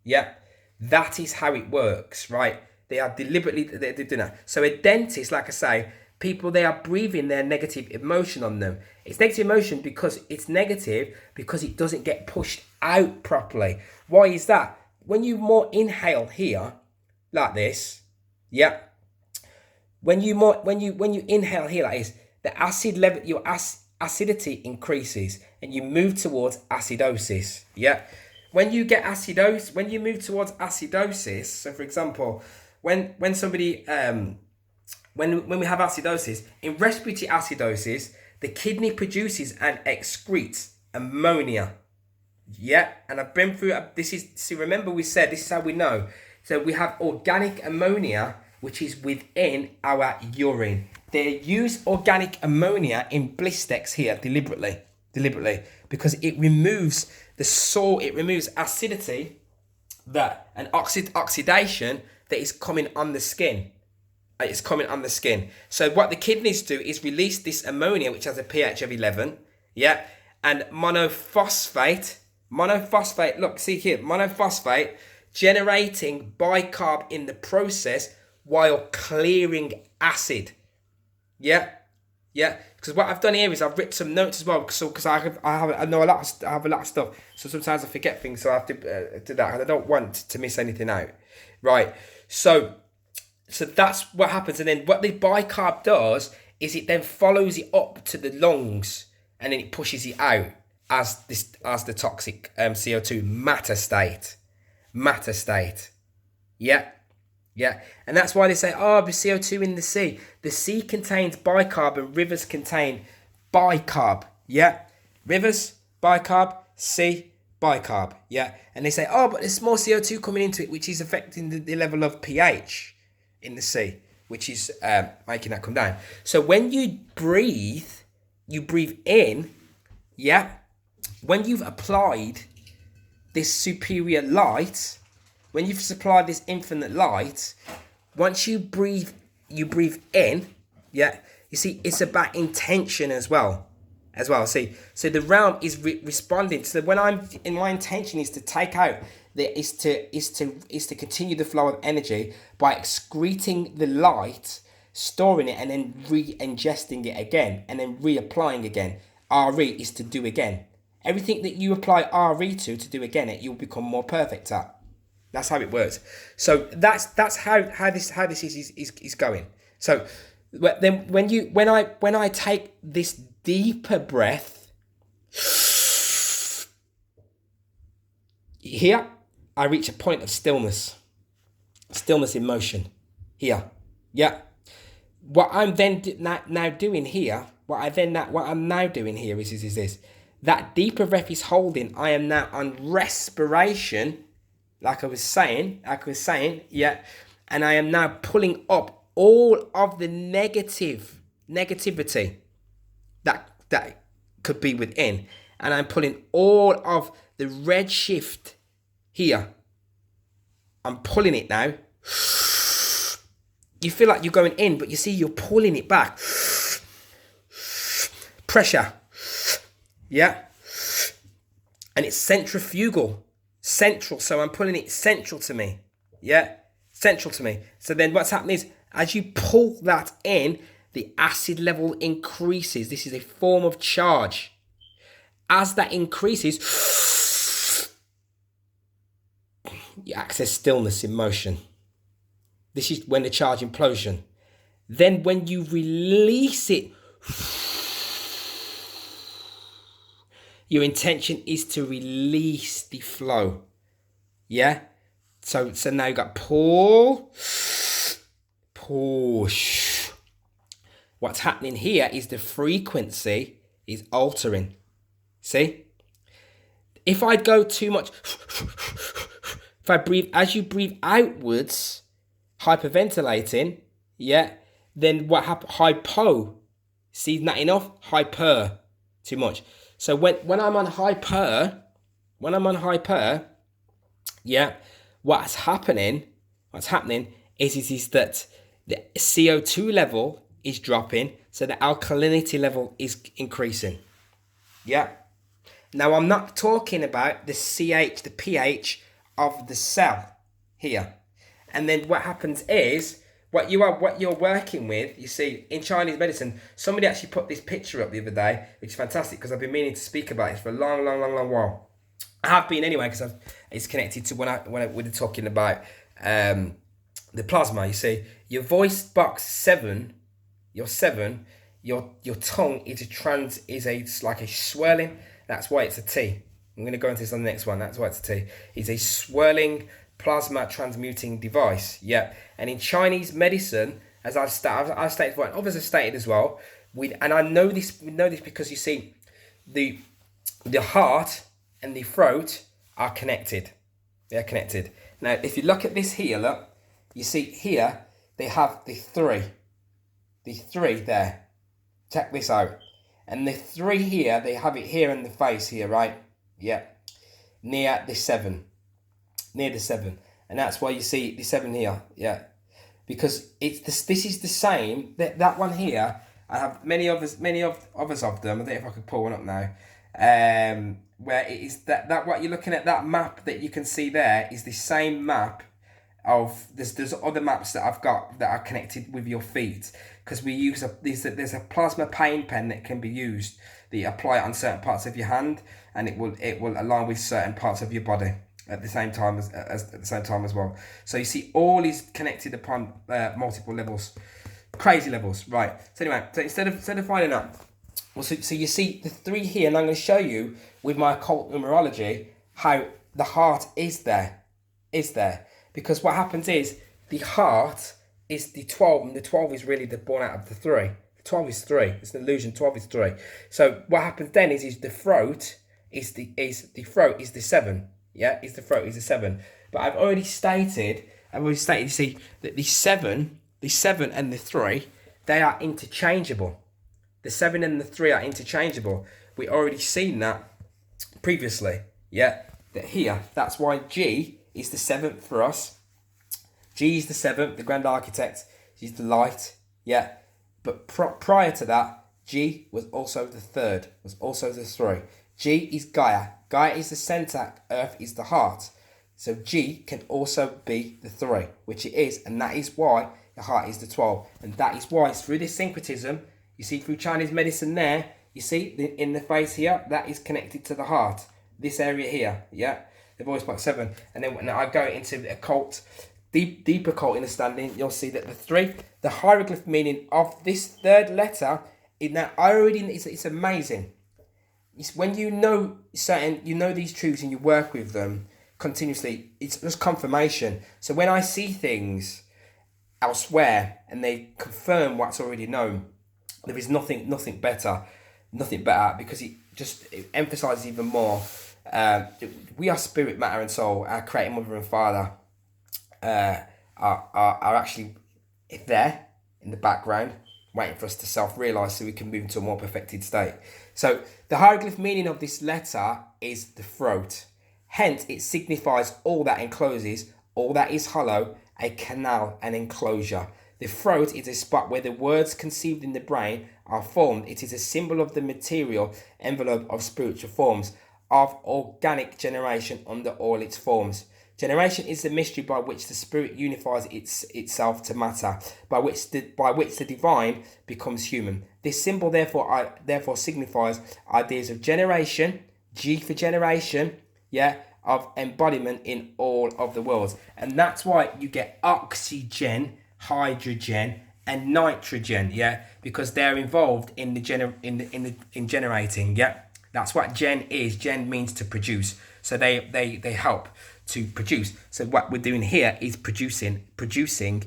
Yeah, that is how it works, right? They are deliberately they're doing that. So a dentist, like I say, people they are breathing their negative emotion on them. It's negative emotion because it's negative because it doesn't get pushed out properly. Why is that? When you more inhale here, like this, yeah. When you inhale here like this, the acid level, your acidity increases, and you move towards acidosis. Yeah. When you get acidosis, when you move towards acidosis, so for example, when somebody when we have acidosis, in respiratory acidosis, the kidney produces and excretes ammonia. Yeah, and I've been through this is see remember we said this is how we know. So we have organic ammonia which is within our urine. They use organic ammonia in blistex here deliberately because it removes the salt, it removes acidity that and oxidation that is coming on the skin. It's coming on the skin. So what the kidneys do is release this ammonia, which has a pH of 11, yeah, and monophosphate. Look, see here, monophosphate, generating bicarb in the process while clearing acid. Yeah, yeah. Because what I've done here is I've written some notes as well. Because I have a lot of stuff. So sometimes I forget things. So I have to do that. And I don't want to miss anything out. Right. So that's what happens. And then what the bicarb does is it then follows it up to the lungs and then it pushes it out as the toxic CO2 matter state. Yeah. Yeah, and that's why they say, oh, the CO2 in the sea. The sea contains bicarb and rivers contain bicarb. Yeah, rivers, bicarb, sea, bicarb. Yeah, and they say, oh, but there's more CO2 coming into it, which is affecting the level of pH in the sea, which is making that come down. So when you breathe in, yeah, when you've applied this superior light, when you've supplied this infinite light, once you breathe in, yeah, you see, it's about intention as well. See, so the realm is responding. So when my intention is to take out, is to continue the flow of energy by excreting the light, storing it, and then re-ingesting it again, and then reapplying again. RE is to do again. Everything that you apply RE to do again, you'll become more perfect at. That's how it works. So that's how this is going. So then when I take this deeper breath here, I reach a point of stillness in motion here. Yeah. What I'm then now doing here, what I'm now doing here is this. That deeper breath is holding. I am now on respiration. Like I was saying, yeah, and I am now pulling up all of the negativity that could be within, and I'm pulling all of the red shift here. I'm pulling it now. You feel like you're going in, but you see you're pulling it back. Pressure, yeah, and it's centrifugal. Central, so I'm pulling it central to me. Yeah, central to me. So then what's happening is as you pull that in, the acid level increases. This is a form of charge. As that increases, you access stillness in motion. This is when the charge implosion. Then when you release it, your intention is to release the flow. Yeah? So now you got pull, push. What's happening here is the frequency is altering. See? If I go too much, if I breathe, as you breathe outwards, hyperventilating, yeah, then what happens? Hypo. See, not enough? Hyper. Too much. So when I'm on hyper, yeah, what's happening is that the CO2 level is dropping, so the alkalinity level is increasing. Yeah. Now I'm not talking about the pH of the cell here. And then what happens is, what you're working with, you see, in Chinese medicine, somebody actually put this picture up the other day, which is fantastic because I've been meaning to speak about it for a long while. I have been anyway because it's connected to when we're talking about the plasma. You see, your voice box 7, your tongue is like a swirling. That's why it's a T. I'm going to go into this on the next one. That's why it's a T. It's a swirling plasma transmuting device. Yeah. And in Chinese medicine, as I've stated, well, others have stated as well, and we know this because you see, the heart and the throat are connected. They're connected. Now, if you look at this here, look, you see here they have the 3 there. Check this out. And the 3 here, they have it here in the face here, right? Yeah. Near the 7. And that's why you see the 7 here. Yeah. Because this is the same. That one here, I have many others of them. I don't know if I could pull one up now. Where it is that what you're looking at, that map that you can see there is the same map of there's other maps that I've got that are connected with your feet, because we use there's a plasma pain pen that can be used that you apply it on certain parts of your hand, and it will align with certain parts of your body at the same time as well. So you see, all is connected upon multiple levels, crazy levels, right? So anyway, so instead of finding out, well, so you see the 3 here, and I'm going to show you with my occult numerology how the heart is there, because what happens is the heart is the 12, and the 12 is really the born out of the 3. The 12 is 3. It's an illusion. 12 is 3. So what happens then is the throat is the 7. Yeah, the throat is the 7. But I've already stated. You see that the 7 and the 3, they are interchangeable. The 7 and the 3 are interchangeable. We already seen that previously. Yeah, that here. That's why G is the 7th for us. G is the 7th, the grand architect. She's the light. Yeah, but prior to that, G was also the 3rd. Was also the 3. G is Gaia. Gaia is the center. Earth is the heart. So G can also be the 3, which it is, and that is why the heart is the 12, and that is why through this syncretism. You see through Chinese medicine there, you see in the face here, that is connected to the heart. This area here, yeah, the voice box 7. And then when I go into the occult, deep occult understanding, you'll see that the 3, the hieroglyph meaning of this 3rd letter, it's amazing. It's when you know these truths and you work with them continuously, it's just confirmation. So when I see things elsewhere and they confirm what's already known, there is nothing better, because it emphasizes even more. We are spirit, matter, and soul. Our creator, mother, and father are actually there in the background, waiting for us to self-realize so we can move into a more perfected state. So the hieroglyph meaning of this letter is the throat. Hence, it signifies all that encloses, all that is hollow, a canal, an enclosure. The throat is a spot where the words conceived in the brain are formed. It is a symbol of the material envelope of spiritual forms, of organic generation under all its forms. Generation is the mystery by which the spirit unifies itself to matter, by which the divine becomes human. This symbol therefore signifies ideas of generation, G for generation, yeah, of embodiment in all of the worlds. And that's why you get oxygen, hydrogen, and nitrogen, yeah, because they're involved in in generating, yeah. That's what gen is. Gen means to produce. So they help to produce. So what we're doing here is producing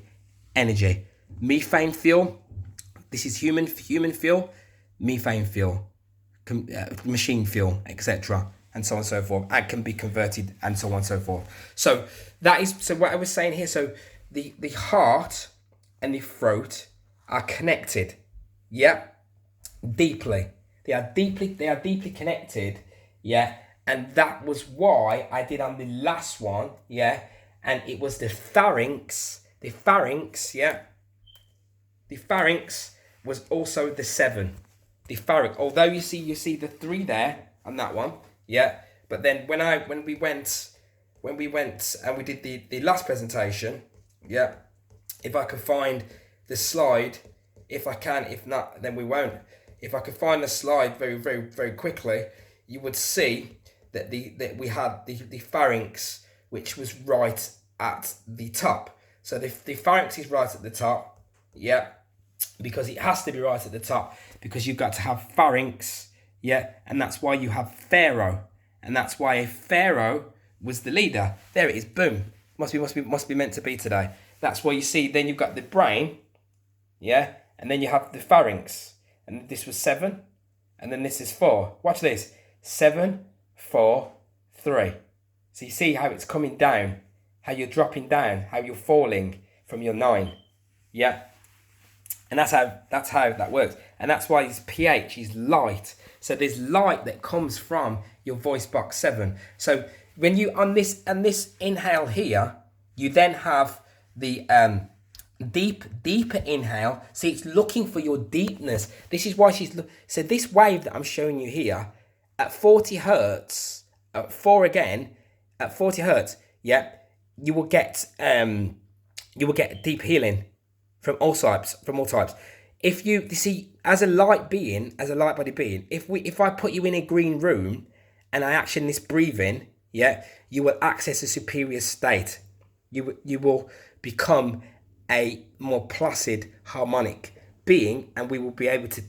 energy. Methane fuel. This is human fuel. Methane fuel, machine fuel, etc. And so on and so forth. And can be converted and so on and so forth. So what I was saying here. So the heart and the throat are connected. Yeah, deeply. They are deeply connected. Yeah, and that was why I did on the last one. Yeah, and it was the pharynx. The pharynx. Yeah, the pharynx was also the 7. The pharynx. Although you see the 3 there on that one. Yeah, but then when we went when we went and we did the last presentation, yeah, if I can find the slide, if I can, if not, then we won't. If I could find the slide very quickly, you would see that we had the pharynx, which was right at the top. So the pharynx is right at the top, yeah, because it has to be right at the top, because you've got to have pharynx, yeah, and that's why you have pharaoh, and that's why pharaoh was the leader. There it is, boom. Must be meant to be today. That's why you see. Then you've got the brain, yeah, and then you have the pharynx, and this was 7, and then this is 4. Watch this: 7, 4, 3. So you see how it's coming down, how you're dropping down, how you're falling from your 9, yeah. And that's how that works. And that's why his pH is light. So there's light that comes from your voice box 7. So when you on this inhale here, you then have the deeper inhale. See, it's looking for your deepness. This is why so this wave that I'm showing you here at 40 hertz, at 4 again, at 40 hertz, yeah, you will get deep healing from all types. If you see, as a light body being, if I put you in a green room and I action this breathing, yeah, you will access a superior state. You will become a more placid, harmonic being, and we will be able to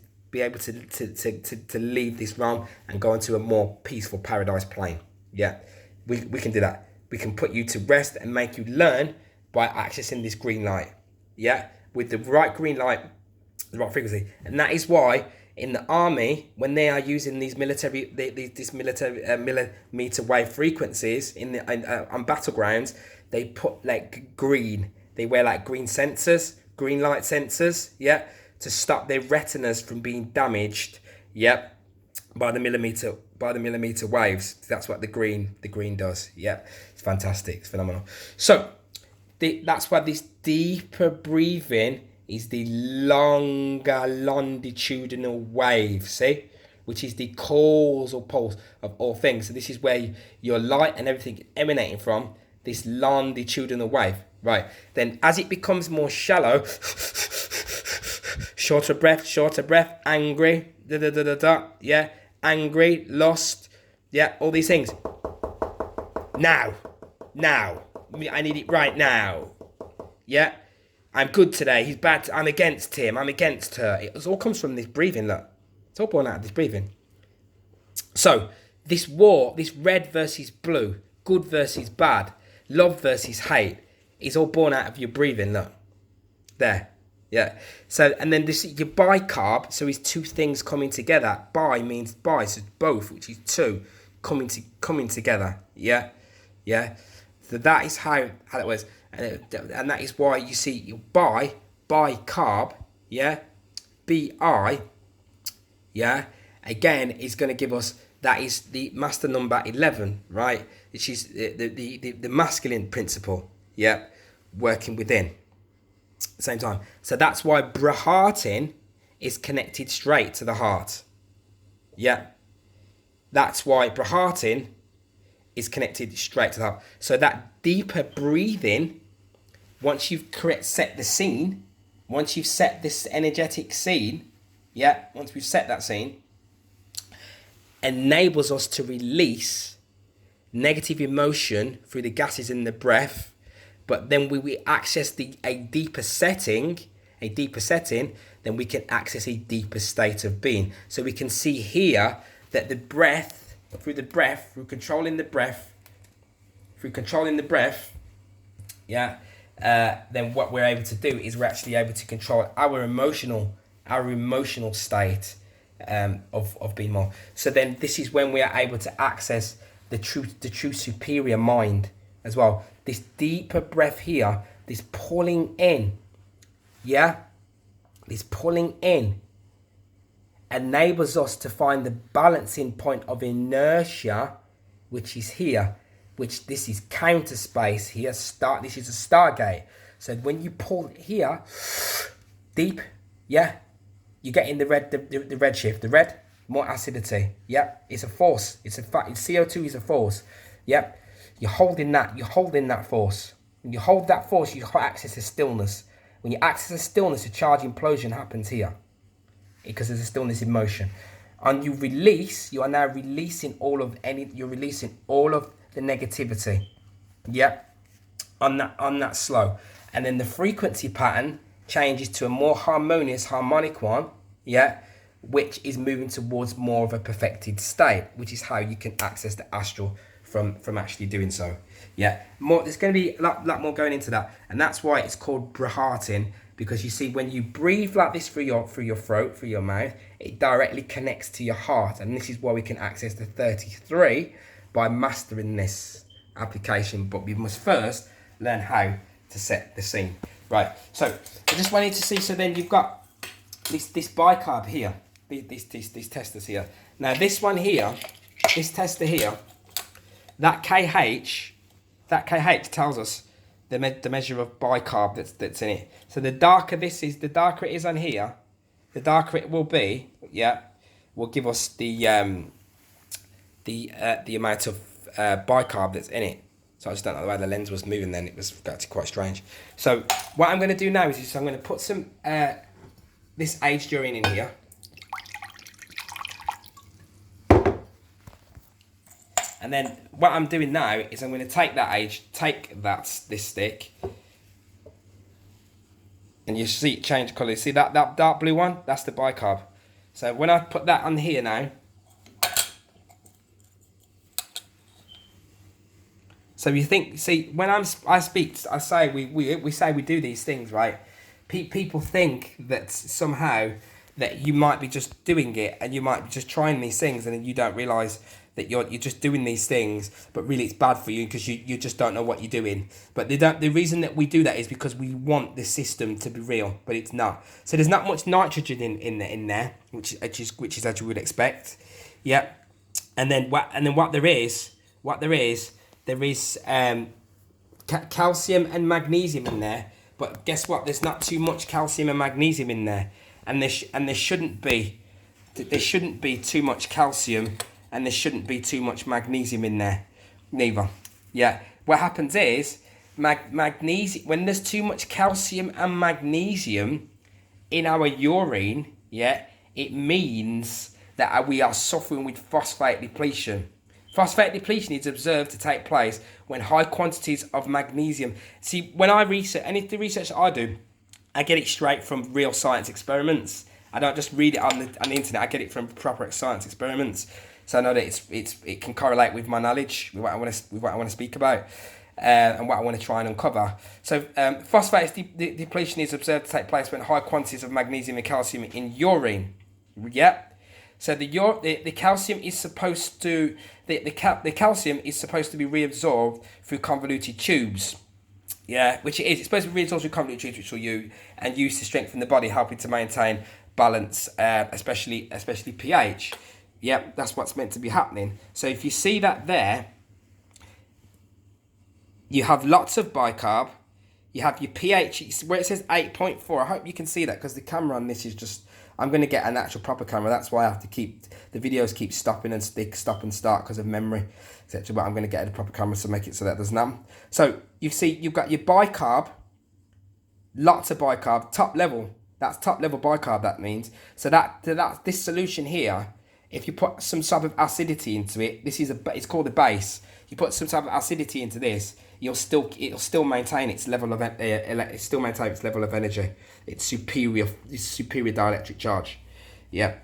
leave this realm and go into a more peaceful paradise plane. Yeah, we can do that. We can put you to rest and make you learn by accessing this green light. Yeah, with the right green light, the right frequency, and that is why in the army, when they are using these military millimeter wave frequencies on battlegrounds, they put like green. They wear like green light sensors, yeah, to stop their retinas from being damaged, yeah, by the millimeter waves. That's what the green does. Yeah, it's fantastic. It's phenomenal. So that's why this deeper breathing is the longer longitudinal wave, see, which is the causal pulse of all things. So this is where your light and everything emanating from, this longitudinal wave, right? Then as it becomes more shallow, shorter breath, angry, yeah, angry, lost, yeah, all these things. Now, I need it right now, yeah. I'm good today, he's bad, I'm against him, I'm against her. It all comes from this breathing, look. It's all born out of this breathing. So, this war, this red versus blue, good versus bad, love versus hate, is all born out of your breathing, look. There, yeah. So, and then this, your bicarb, so it's two things coming together. Bi means bi, so both, which is two, coming together, yeah. So that is how that works. And that is why you see your bicarb, yeah, Bi, yeah, again is going to give us, that is the master number 11, right, which is the masculine principle, yeah, working within at the same time. So that's why Brahatin is connected straight to the heart, yeah, that's why Brahatin is connected straight to the heart. So that deeper breathing, once you've set the scene, once you've set this energetic scene, yeah, once we've set that scene, enables us to release negative emotion through the gases in the breath. But then we access a deeper setting, then we can access a deeper state of being. So we can see here that through controlling the breath, yeah, then what we're able to do is we're actually able to control our emotional state of being more. So then this is when we are able to access the true superior mind as well. This deeper breath here, this pulling in, yeah, this pulling in enables us to find the balancing point of inertia, which is here, which this is counter space here. This is a stargate. So when you pull here, deep, yeah, you get in the red shift. The red, more acidity. Yeah, it's a force. It's a fact. CO2 is a force. Yeah, You're holding that force. When you hold that force, you access a stillness. When you access a stillness, a charge implosion happens here because there's a stillness in motion. And you release, you are now releasing you're releasing all of the negativity. Yep. On that slow. And then the frequency pattern changes to a more harmonious, harmonic one. Yeah. Which is moving towards more of a perfected state, which is how you can access the astral from actually doing so. Yeah, there's going to be a lot more going into that, and that's why it's called breathing, because you see when you breathe like this through your throat, through your mouth, it directly connects to your heart, and this is why we can access the 33 by mastering this application. But we must first learn how to set the scene. Right. So I just wanted to see. So then you've got this bicarb here. These testers here. Now this one here, this tester here, that KH tells us the measure of bicarb that's in it. So the darker it is on here, the darker it will be. Yeah, will give us the amount of bicarb that's in it. So I just don't know the way the lens was moving then. It was actually quite strange. So what I'm going to do now is I'm going to put some this aged urine in here. And then what I'm doing now is I'm going to take this stick, and you see it change colour. See that dark blue one? That's the bicarb. So when I put that on here now, so you think, see, when I say we say we do these things, right? People think that somehow that you might be just doing it, and you might be just trying these things, and then you don't realise that you're just doing these things, but really it's bad for you because you just don't know what you're doing. But the reason that we do that is because we want the system to be real, but it's not. So there's not much nitrogen in there, which is as you would expect. Yeah. And then what there is calcium and magnesium in there. But guess what? There's not too much calcium and magnesium in there, and there shouldn't be too much calcium. And there shouldn't be too much magnesium in there, neither. Yeah. What happens is, magnesium, when there's too much calcium and magnesium in our urine, yeah, it means that we are suffering with phosphate depletion. Phosphate depletion is observed to take place when high quantities of magnesium. See, when I research, and the research that I do, I get it straight from real science experiments. I don't just read it on the internet. I get it from proper science experiments. So I know that it can correlate with my knowledge, with what I want to speak about, and what I want to try and uncover. So phosphate depletion is observed to take place when high quantities of magnesium and calcium in urine. Yeah. So the calcium is supposed to the calcium is supposed to be reabsorbed through convoluted tubes. Yeah, which it is. It's supposed to be reabsorbed through convoluted tubes, which will and used to strengthen the body, helping to maintain balance, especially pH. Yep, that's what's meant to be happening. So if you see that there, you have lots of bicarb. You have your pH, where it says 8.4. I hope you can see that because the camera on this is just... I'm going to get an actual proper camera. That's why I have to keep... The videos keep stopping and stop and start because of memory, etc. But I'm going to get a proper camera to make it so that there's none. So you see, you've got your bicarb. Lots of bicarb. Top level. That's top level bicarb, that means. So this solution here... If you put some type of acidity into it, it's called a base. You put some type of acidity into this, it'll still maintain its level of energy. Its superior dielectric charge. Yeah,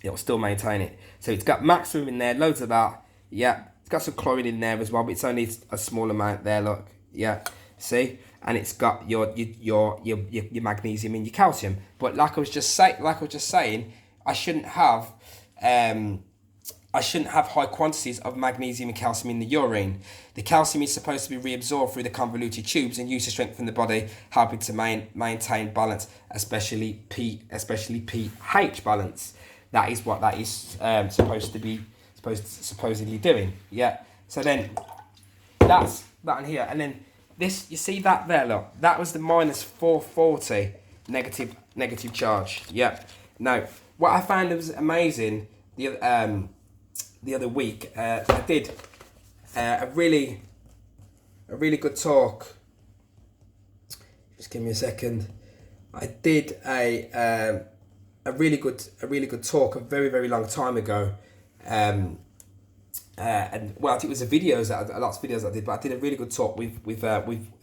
it'll still maintain it. So it's got maximum in there, loads of that. Yeah, it's got some chlorine in there as well, but it's only a small amount there. Look, yeah, see, and it's got your magnesium and your calcium. But like I was just saying, I shouldn't have high quantities of magnesium and calcium in the urine. The calcium is supposed to be reabsorbed through the convoluted tubes and used to strengthen the body, helping to maintain balance, especially pH balance. That is what that is supposedly doing. Yeah. So then that's that in here, and then this, you see that there? Look, that was the minus 440 negative charge. Yeah. Now, what I found was amazing the other week, I did a really talk. Just give me a second. I did a really good talk a very long time ago. And well, it was a videos that lots of videos I did, but I did a really good talk with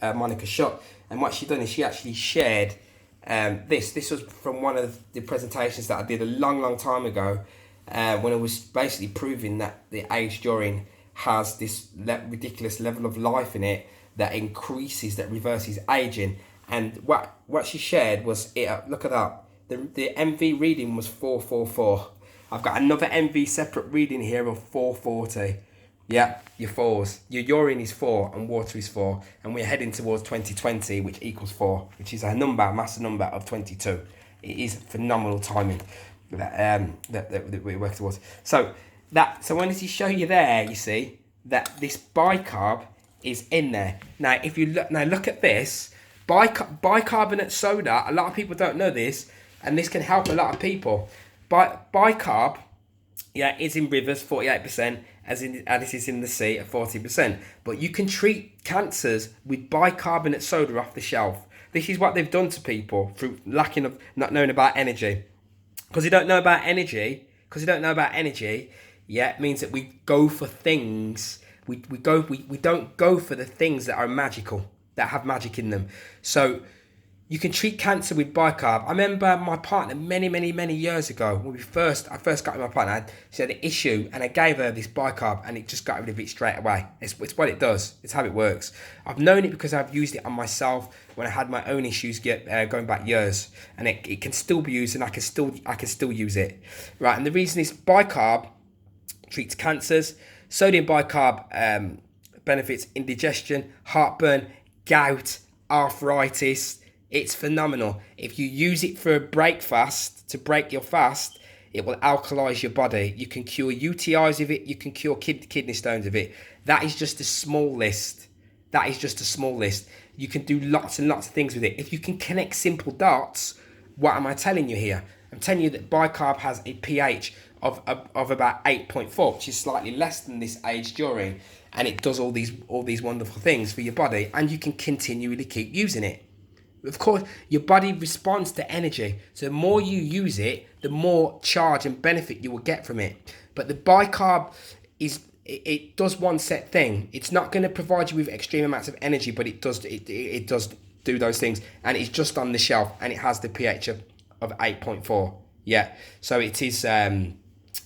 Monica Schott, and what she done is she actually shared this was from one of the presentations that I did a long time ago, when I was basically proving that the aged urine has this ridiculous level of life in it that increases, that reverses aging. And what she shared was, look at that, the MV reading was 444. I've got another MV separate reading here of 440. Yeah, your fours. Your urine is 4 and water is 4. And we're heading towards 2020, which equals 4, which is a massive number of 22. It is phenomenal timing that we work towards. So when does he show you there, you see, that this bicarb is in there. Now, if you look at this, bicarbonate soda, a lot of people don't know this, and this can help a lot of people. Bicarb, is in rivers 48%, as this is in the sea at 40%. But you can treat cancers with bicarbonate soda off the shelf. This is what they've done to people through lacking of not knowing about energy. Because you don't know about energy, it means that we go for things. We don't go for the things that are magical, that have magic in them. So you can treat cancer with bicarb. I remember my partner many years ago, when I first got with my partner, she had an issue and I gave her this bicarb and it just got rid of it straight away. It's what it does. It's how it works. I've known it because I've used it on myself when I had my own issues going back years, and it can still be used, and I can still use it. Right, and the reason is bicarb treats cancers. Sodium bicarb benefits indigestion, heartburn, gout, arthritis. It's phenomenal. If you use it for a breakfast, to break your fast, it will alkalise your body. You can cure UTIs of it. You can cure kidney stones of it. That is just a small list. You can do lots and lots of things with it. If you can connect simple dots, what am I telling you here? I'm telling you that bicarb has a pH of about 8.4, which is slightly less than this aged urine, and it does all these wonderful things for your body, and you can continually keep using it. Of course, your body responds to energy. So the more you use it, the more charge and benefit you will get from it. But the bicarb it does one set thing. It's not going to provide you with extreme amounts of energy, but it does do those things. And it's just on the shelf, and it has the pH of 8.4. Yeah. So it is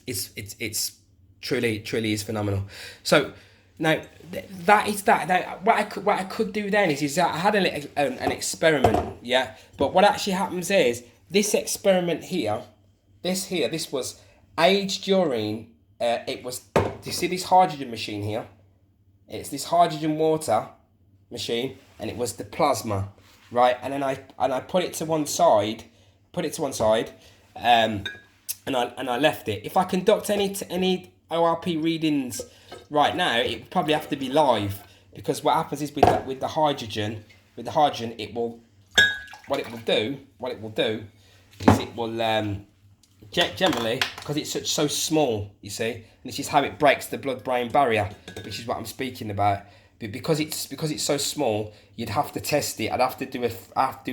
it's truly is phenomenal. So now that is that. Now what I could do then is that I had an experiment, yeah. But what actually happens is this experiment here, this was aged urine. It was. Do you see this hydrogen machine here? It's this hydrogen water machine, and it was the plasma, right? And then I put it to one side, and I left it. If I conduct any ORP readings right now, it would probably have to be live, because what happens is with the hydrogen, it will generally, because it's so small, you see, and this is how it breaks the blood-brain barrier, which is what I'm speaking about. But because it's so small, you'd have to test it. I'd have to do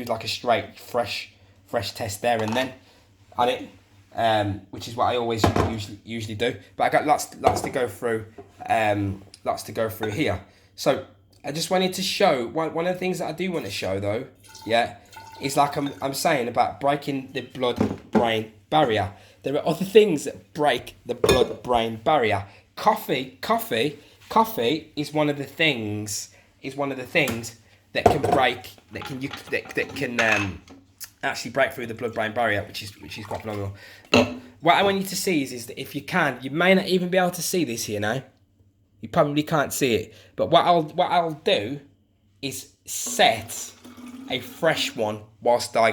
like a straight fresh test there and then on it, which is what I always usually do. But I got lots to go through, here. So I just wanted to show one of the things that I do want to show though, yeah, is like I'm saying about breaking the blood-brain barrier. There are other things that break the blood-brain barrier. Coffee is one of the things that can actually break through the blood-brain barrier, which is quite phenomenal. But what I want you to see is that if you can, you may not even be able to see this here now. You probably can't see it. But what I'll do is set a fresh one whilst I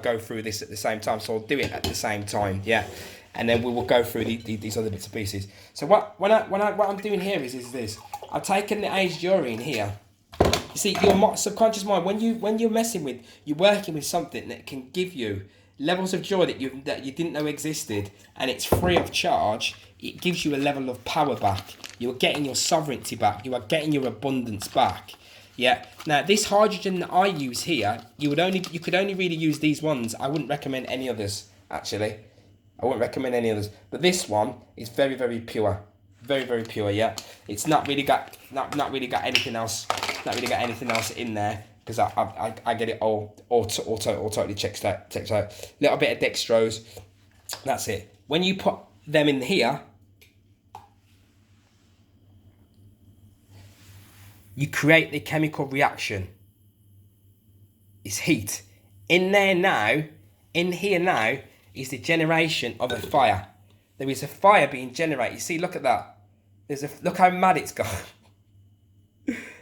go through this at the same time. So I'll do it at the same time, yeah. And then we will go through these other bits and pieces. So what I'm doing here is this. I've taken the aged urine here. You see, your subconscious mind, when you're working with something that can give you levels of joy that you didn't know existed, and it's free of charge. It gives you a level of power back. You are getting your sovereignty back. You are getting your abundance back. Yeah. Now this hydrogen that I use here, you could only really use these ones. I wouldn't recommend any others actually. I wouldn't recommend any others. But this one is very, very pure. Very, very pure. Yeah. It's not really got anything else. Not really got anything else in there, because I get it all totally checked out. Little bit of dextrose. That's it. When you put them in here, you create the chemical reaction. It's heat. In here now, is the generation of a fire. There is a fire being generated. You see, look at that. Look how mad it's gone.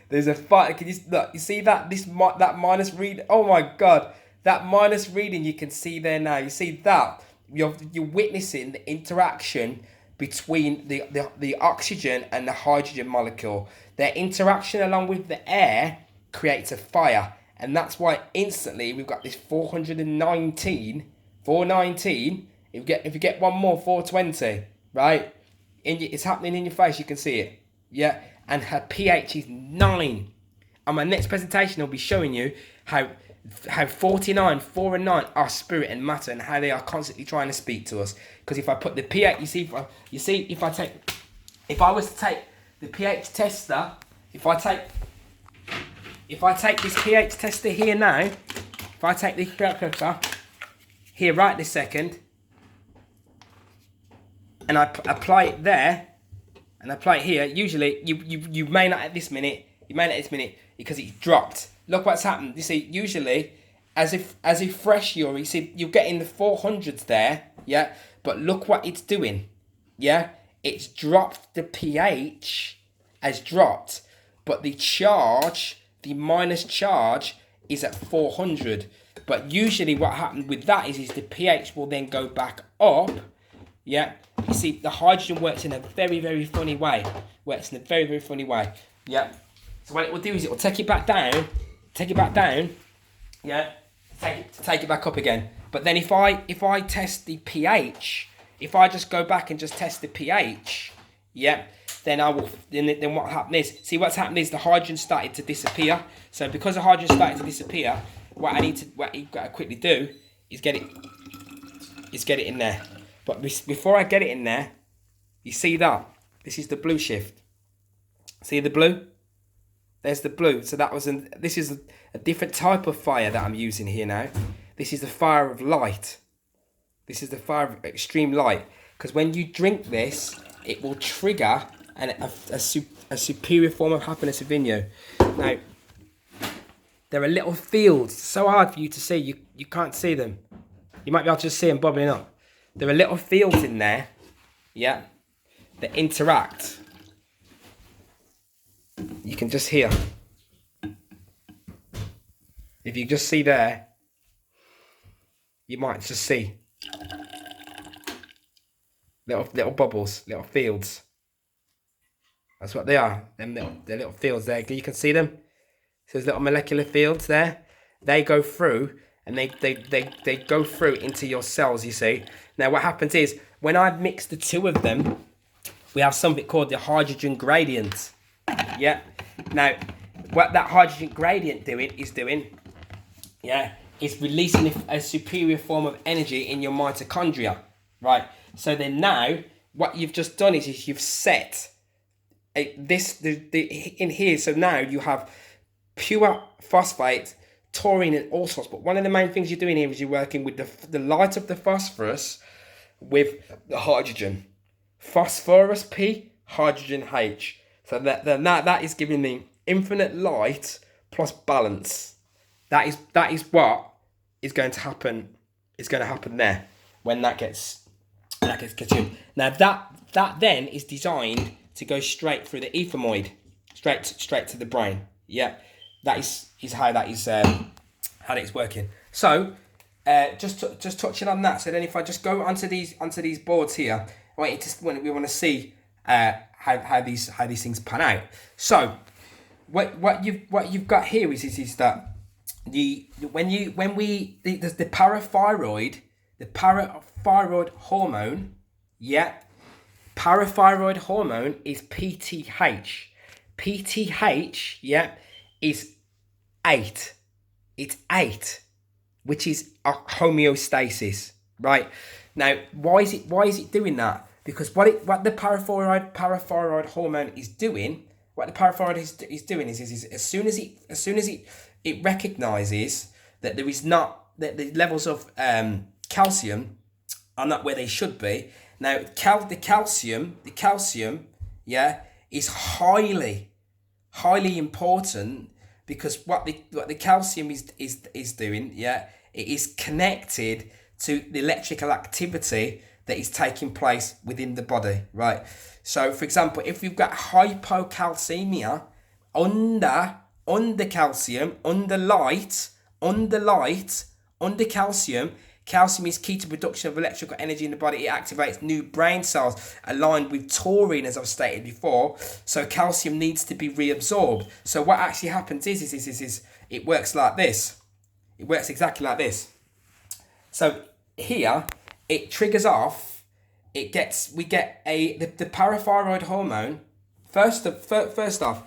There's a fire. Can you look? You see that that minus read? Oh my God, that minus reading you can see there now. You see that you're witnessing the interaction between the oxygen and the hydrogen molecule. Their interaction along with the air creates a fire, and that's why instantly we've got this 419. If you get one more, 420, right? It's happening in your face. You can see it. Yeah. And her pH is 9. On my next presentation, I'll be showing you how 49, 4 and 9 are spirit and matter, and how they are constantly trying to speak to us. Because if I put the pH, if I was to take the pH tester, if I take this pH tester here now, if I take this pH tester here right this second, and I apply it there, and apply it here, usually you may not at this minute, because it's dropped. Look what's happened. You see, usually as if fresh you see, you're getting the 400s there, yeah, but look what it's doing. Yeah, it's dropped. The pH has dropped, but the charge, the minus charge, is at 400. But usually what happens with that is the pH will then go back up. Yeah, you see, the hydrogen works in a very, very funny way. Yeah. So what it will do is it will take it back down. Yeah. Take it back up again. But then if I test the pH, if I just go back and just test the pH, yeah, then then what happened is, see what's happened is the hydrogen started to disappear. So because the hydrogen started to disappear, what you've got to quickly do is get it in there. But before I get it in there, you see that? This is the blue shift. See the blue? There's the blue. So this is a different type of fire that I'm using here now. This is the fire of light. This is the fire of extreme light. Because when you drink this, it will trigger a superior form of happiness within you. Now, there are little fields. So hard for you to see. You can't see them. You might be able to just see them bubbling up. There are little fields in there, yeah, that interact. You can just hear. If you just see there, you might just see little bubbles, little fields. That's what they are. They're little fields there. You can see them. So there's little molecular fields there. They go through. And they go through into your cells, you see. Now what happens is, when I mix the two of them, we have something called the hydrogen gradient. Yeah. Now, what that hydrogen gradient is doing, yeah, is releasing a superior form of energy in your mitochondria. Right. So then now, what you've just done is you've set in here. So now you have pure phosphate, taurine and all sorts, but one of the main things you're doing here is you're working with the light of the phosphorus with the hydrogen. Phosphorus P, hydrogen H. So that is giving me infinite light plus balance. That is what is going to happen. Is going to happen there when that gets consumed. Now that then is designed to go straight through the ethmoid, straight to the brain. Yeah. That is how that is working. So, just touching on that. So then, if I just go onto these boards here, we want to see how these things pan out. So, what you've got here is that the parathyroid the parathyroid hormone, yeah, parathyroid hormone is PTH. PTH, yeah, is 8. It's 8, which is a homeostasis, right? Now, why is it doing that? Because what the parathyroid hormone is doing, what the parathyroid is doing is as soon as it recognizes that there is not that the levels of calcium are not where they should be. Now, the calcium, yeah, is highly important, because what the calcium is doing, yeah, it is connected to the electrical activity that is taking place within the body, right? So, for example, if you've got hypocalcemia, under calcium, under calcium. Calcium is key to production of electrical energy in the body. It activates new brain cells aligned with taurine, as I've stated before. So calcium needs to be reabsorbed. So what actually happens is it works like this. It works exactly like this. So here it triggers off. We get the parathyroid hormone. First off,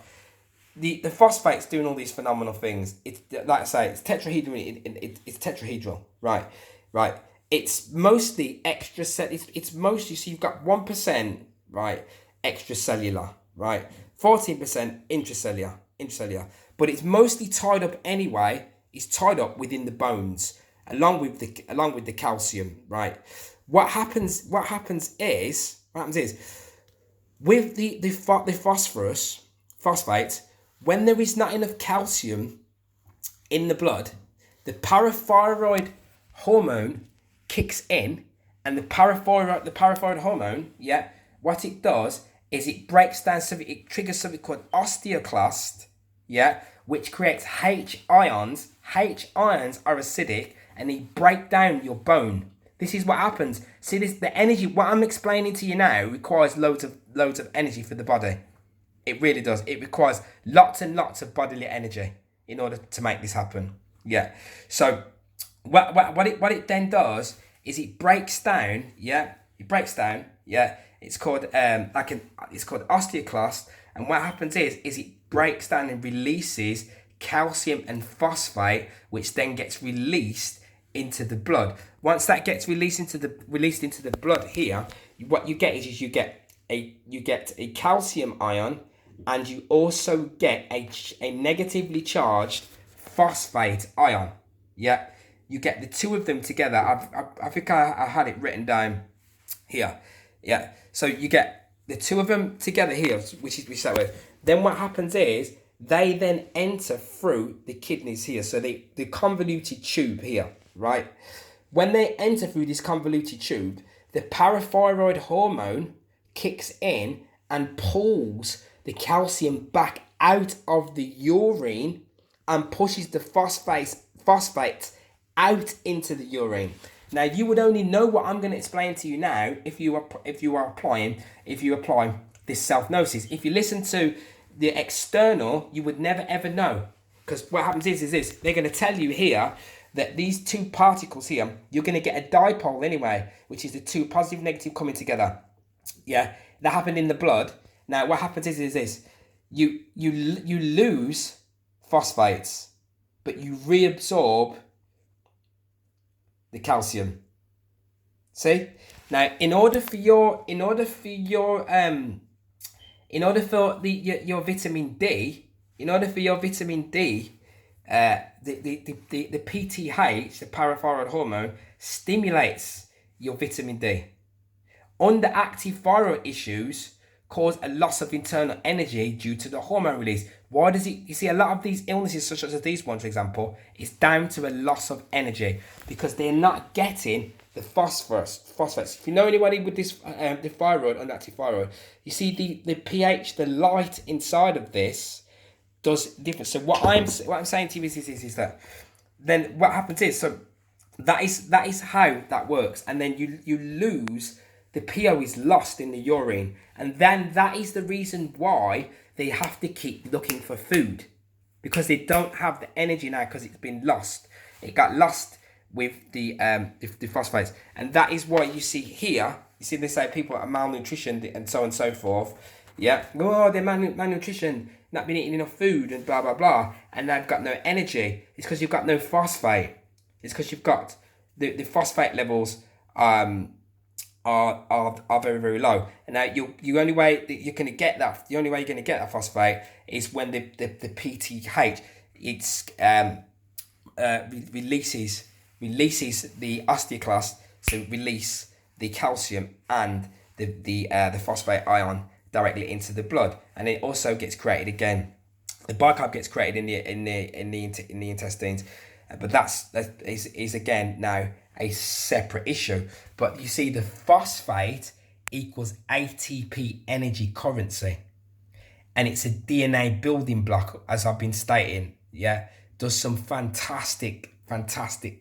the phosphate's doing all these phenomenal things. It's like I say, it's tetrahedral. It's tetrahedral, right? Right. It's mostly it's mostly, so you've got 1%, right, extracellular, right, 14% intracellular, but it's mostly tied up anyway. It's tied up within the bones, along with the calcium, right? What happens is with the phosphate, when there is not enough calcium in the blood, the parathyroid hormone kicks in, and the parathyroid hormone, yeah, what it does is it breaks down it triggers something called osteoclast, yeah, which creates H ions. H ions are acidic and they break down your bone. This is what happens. See, the energy, what I'm explaining to you now, requires loads of energy for the body. It really does. It requires lots and lots of bodily energy in order to make this happen. Yeah. So what it then does is it breaks down. Yeah. It breaks down. Yeah. It's called it's called osteoclast. And what happens is it breaks down and releases calcium and phosphate, which then gets released into the blood. Once that gets released into the blood here, what you get is you get a calcium ion, and you also get a negatively charged phosphate ion. Yeah, you get the two of them together. I think I had it written down here. Yeah, so you get the two of them together here, which that way. Then what happens is they then enter through the kidneys here. So the convoluted tube here, right? When they enter through this convoluted tube, the parathyroid hormone kicks in and pulls the calcium back out of the urine and pushes the phosphate out into the urine. Now, you would only know what I'm going to explain to you now if you apply this self-gnosis. If you listen to the external, you would never ever know, because what happens is this: they're going to tell you here that these two particles here, you're going to get a dipole anyway, which is the two positive negative coming together. Yeah, that happened in the blood. Now, what happens is this: you lose phosphates, but you reabsorb the calcium. See? Now, in order for your vitamin D, the PTH, the parathyroid hormone, stimulates your vitamin D. Underactive thyroid issues cause a loss of internal energy due to the hormone release. Why does it? You see, a lot of these illnesses, such as these ones, for example, is down to a loss of energy because they're not getting the phosphates. If you know anybody with this, the thyroid, underactive thyroid, you see the pH, the light inside of this does different. So what I'm saying to you is that then what happens is, so that is how that works, and then you lose. The PO is lost in the urine, and then that is the reason why they have to keep looking for food, because they don't have the energy now because it's been lost. It got lost with the phosphates, and that is why you see here. You see, they say people are malnutrition and so on and so forth. Yeah, oh, they're malnutrition, not been eating enough food and blah blah blah, and they've got no energy. It's because you've got no phosphate. It's because you've got the phosphate levels are very, very low. And now the only way that you're gonna get that phosphate is when the PTH releases the osteoclast, so release the calcium and the phosphate ion directly into the blood, and it also gets created again. The bicarb gets created in the intestines, but that is again now a separate issue. But you see, the phosphate equals ATP energy currency, and it's a DNA building block, as I've been stating. Yeah, does some fantastic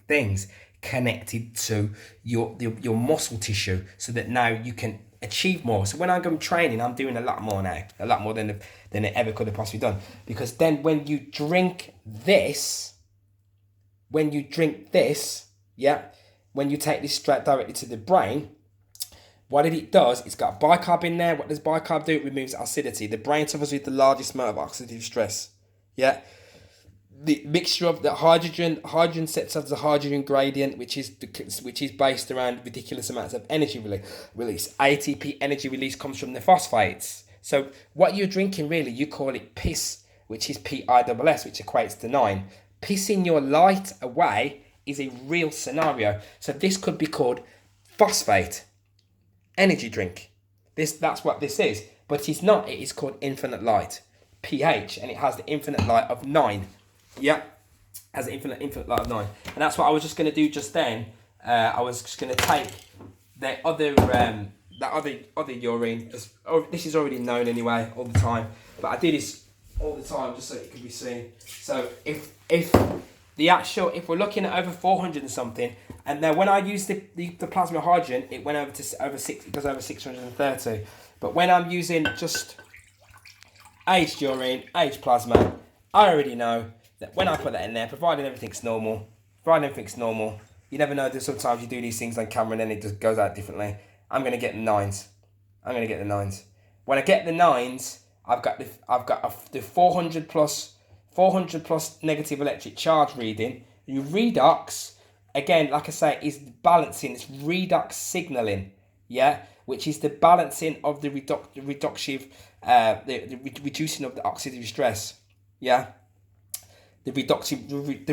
things connected to your muscle tissue, so that now you can achieve more. So when I go training, I'm doing a lot more now, a lot more than it ever could have possibly done. Because then when you drink this, yeah, when you take this straight directly to the brain, what it does, it's got bicarb in there. What does bicarb do? It removes acidity. The brain suffers with the largest amount of oxidative stress. Yeah. The mixture of the hydrogen sets off the hydrogen gradient, which is based around ridiculous amounts of energy release. ATP energy release comes from the phosphates. So what you're drinking, really, you call it piss, which is PISS, which equates to 9. Pissing your light away is a real scenario. So this could be called phosphate energy drink. That's what this is, but it's not. It is called infinite light, pH, and it has the infinite light of 9. Yeah, has an infinite light of 9, and that's what I was just going to do just then. I was just going to take the other urine. This is already known anyway, all the time, but I do this all the time just so it can be seen. So if we're looking at over 400 and something, and then when I use the plasma hydrogen, it went over to over 6. It goes over 630. But when I'm using just aged urine, aged plasma, I already know that when I put that in there, providing everything's normal, you never know that sometimes you do these things on camera and then it just goes out differently. I'm going to get the 9s. When I get the 9s, I've got the 400 plus negative electric charge reading. Your redox, again, like I say, is balancing. It's redox signaling, yeah, which is the balancing of the reducing of the oxidative stress, yeah. The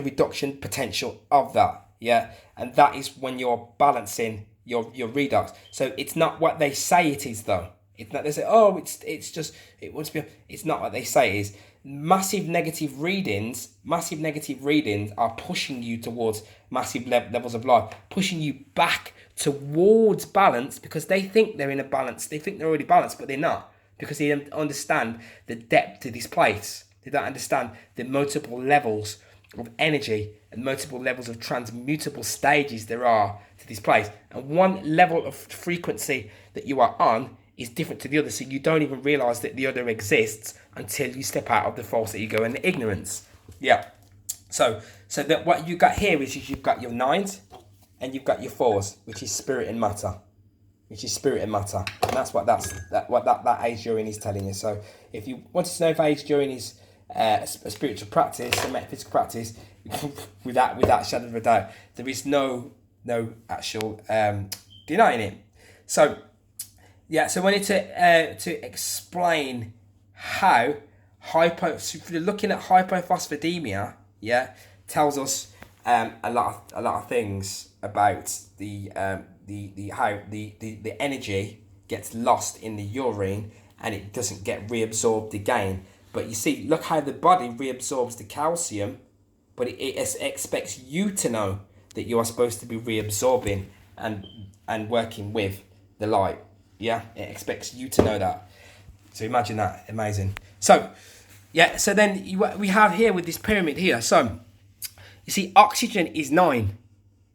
reduction potential of that, yeah, and that is when you're balancing your redox. So it's not what they say it is, though. It's not. They say, oh, it's not what they say it is. Massive negative readings are pushing you towards massive levels of life, pushing you back towards balance, because they think they're in a balance. They think they're already balanced, but they're not, because they don't understand the depth of this place. They don't understand the multiple levels of energy and multiple levels of transmutable stages there are to this place. And one level of frequency that you are on is different to the other, so you don't even realise that the other exists until you step out of the false ego and the ignorance. Yeah. So that what you got here is you've got your 9s and you've got your 4s, which is spirit and matter. And that's what that aged urine is telling you. So if you wanted to know if aged urine is a spiritual practice, a metaphysical practice, without shadow of a doubt, there is no actual denying it. So yeah, so I wanted to explain how so if you're looking at hypophosphatemia, yeah, tells us a lot of things about the how the energy gets lost in the urine and it doesn't get reabsorbed again. But you see, look how the body reabsorbs the calcium, but it expects you to know that you are supposed to be reabsorbing and working with the light. Yeah, it expects you to know that. So imagine that, amazing. So, yeah, so then we have here with this pyramid here. So, you see, oxygen is 9.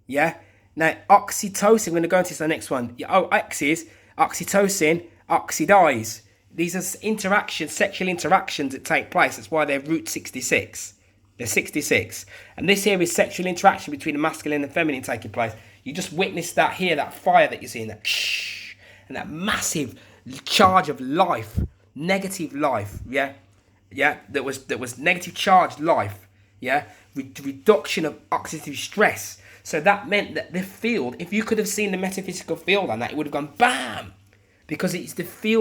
Yeah. Now, oxytocin, we're going to go into the next one. X is oxytocin, oxidize. These are sexual interactions that take place. That's why they're Route 66. There's 66. And this here is sexual interaction between the masculine and feminine taking place. You just witnessed that here, that fire that you're seeing, that shh, and that massive charge of life, negative life, yeah? Yeah, that was negative charged life, yeah? Reduction of oxidative stress. So that meant that the field, if you could have seen the metaphysical field on that, it would have gone bam! Because it's the field